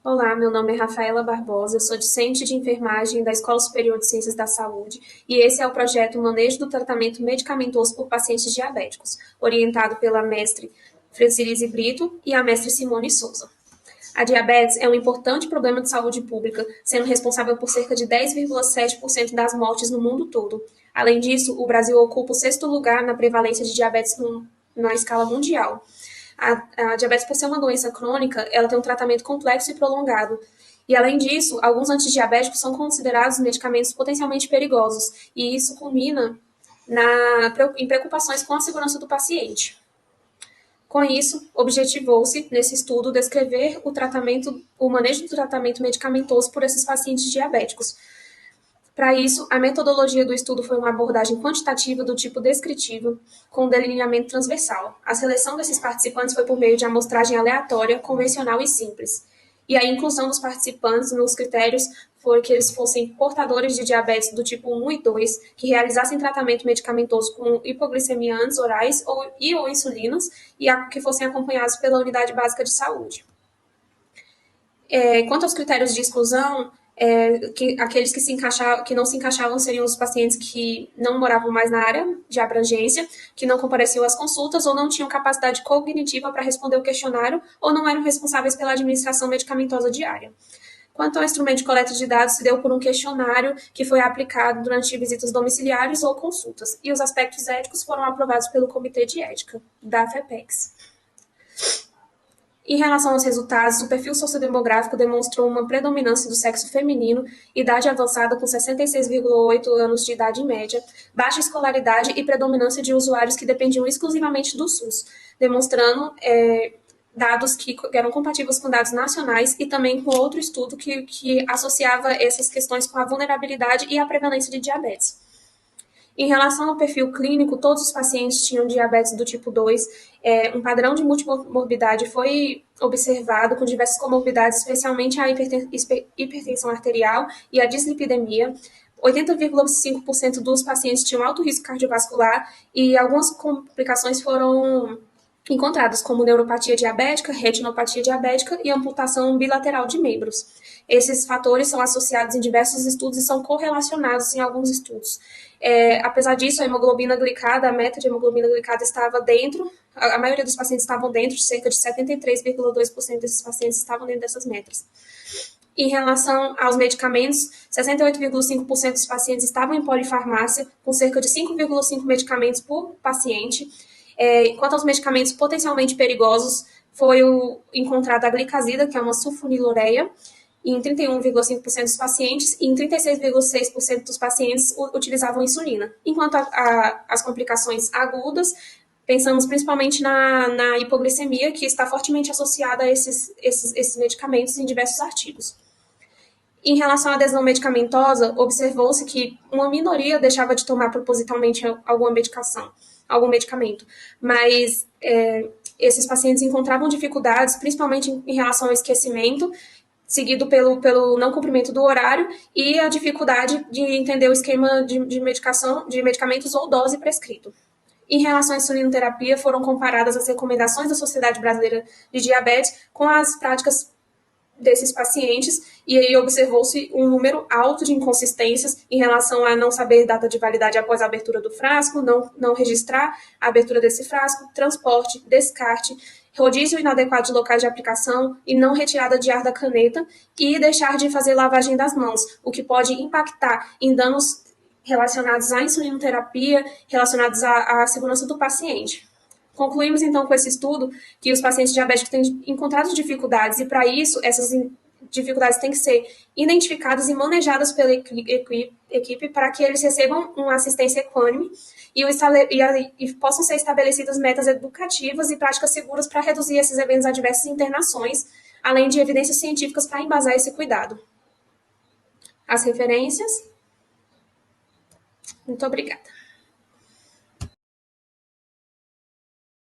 Olá, meu nome é Rafaela Barbosa, eu sou discente de enfermagem da Escola Superior de Ciências da Saúde e esse é o projeto Manejo do Tratamento Medicamentoso por Pacientes Diabéticos, orientado pela mestre Francilise Brito e a mestre Simone Souza. A diabetes é um importante problema de saúde pública, sendo responsável por cerca de 10,7% das mortes no mundo todo. Além disso, o Brasil ocupa o sexto lugar na prevalência de diabetes na escala mundial. A diabetes, por ser uma doença crônica, ela tem um tratamento complexo e prolongado. E, além disso, alguns antidiabéticos são considerados medicamentos potencialmente perigosos, e isso culmina em preocupações com a segurança do paciente. Com isso, objetivou-se, nesse estudo, descrever o manejo do tratamento medicamentoso por esses pacientes diabéticos. Para isso, a metodologia do estudo foi uma abordagem quantitativa do tipo descritivo, com delineamento transversal. A seleção desses participantes foi por meio de amostragem aleatória, convencional e simples. E a inclusão dos participantes nos critérios foi que eles fossem portadores de diabetes do tipo 1 e 2, que realizassem tratamento medicamentoso com hipoglicemia antes orais ou insulinas, e que fossem acompanhados pela unidade básica de saúde. Quanto aos critérios de exclusão, aqueles que não se encaixavam seriam os pacientes que não moravam mais na área de abrangência, que não compareciam às consultas ou não tinham capacidade cognitiva para responder o questionário ou não eram responsáveis pela administração medicamentosa diária. Quanto ao instrumento de coleta de dados, se deu por um questionário que foi aplicado durante visitas domiciliares ou consultas, e os aspectos éticos foram aprovados pelo Comitê de Ética da FEPEX. Em relação aos resultados, o perfil sociodemográfico demonstrou uma predominância do sexo feminino, idade avançada com 66,8 anos de idade média, baixa escolaridade e predominância de usuários que dependiam exclusivamente do SUS, demonstrando dados que eram compatíveis com dados nacionais e também com outro estudo que associava essas questões com a vulnerabilidade e a prevalência de diabetes. Em relação ao perfil clínico, todos os pacientes tinham diabetes do tipo 2. Um padrão de multimorbidade foi observado com diversas comorbidades, especialmente a hipertensão arterial e a dislipidemia. 80,5% dos pacientes tinham alto risco cardiovascular e algumas complicações foram encontradas, como neuropatia diabética, retinopatia diabética e amputação bilateral de membros. Esses fatores são associados em diversos estudos e são correlacionados em alguns estudos. Apesar disso, a hemoglobina glicada, a meta de hemoglobina glicada estava dentro, a maioria dos pacientes estavam dentro, cerca de 73,2% desses pacientes estavam dentro dessas metas. Em relação aos medicamentos, 68,5% dos pacientes estavam em polifarmácia, com cerca de 5,5 medicamentos por paciente. Quanto aos medicamentos potencialmente perigosos, foi encontrada a glicazida, que é uma sulfonilureia, em 31,5% dos pacientes, e em 36,6% dos pacientes utilizavam insulina. Enquanto as complicações agudas, pensamos principalmente na hipoglicemia, que está fortemente associada a esses medicamentos em diversos artigos. Em relação à adesão medicamentosa, observou-se que uma minoria deixava de tomar propositalmente algum medicamento, mas esses pacientes encontravam dificuldades, principalmente em relação ao esquecimento, seguido pelo não cumprimento do horário e a dificuldade de entender o esquema de medicamentos ou dose prescrito. Em relação à insulinoterapia, foram comparadas as recomendações da Sociedade Brasileira de Diabetes com as práticas desses pacientes, e aí observou-se um número alto de inconsistências em relação a não saber data de validade após a abertura do frasco, não registrar a abertura desse frasco, transporte, descarte, rodízio inadequado de locais de aplicação e não retirada de ar da caneta, e deixar de fazer lavagem das mãos, o que pode impactar em danos relacionados à insulinoterapia, relacionados à segurança do paciente. Concluímos, então, com esse estudo, que os pacientes diabéticos têm encontrado dificuldades, e, para isso, essas dificuldades têm que ser identificadas e manejadas pela equipe para que eles recebam uma assistência equânime e possam ser estabelecidas metas educativas e práticas seguras para reduzir esses eventos adversos e internações, além de evidências científicas para embasar esse cuidado. As referências. Muito obrigada.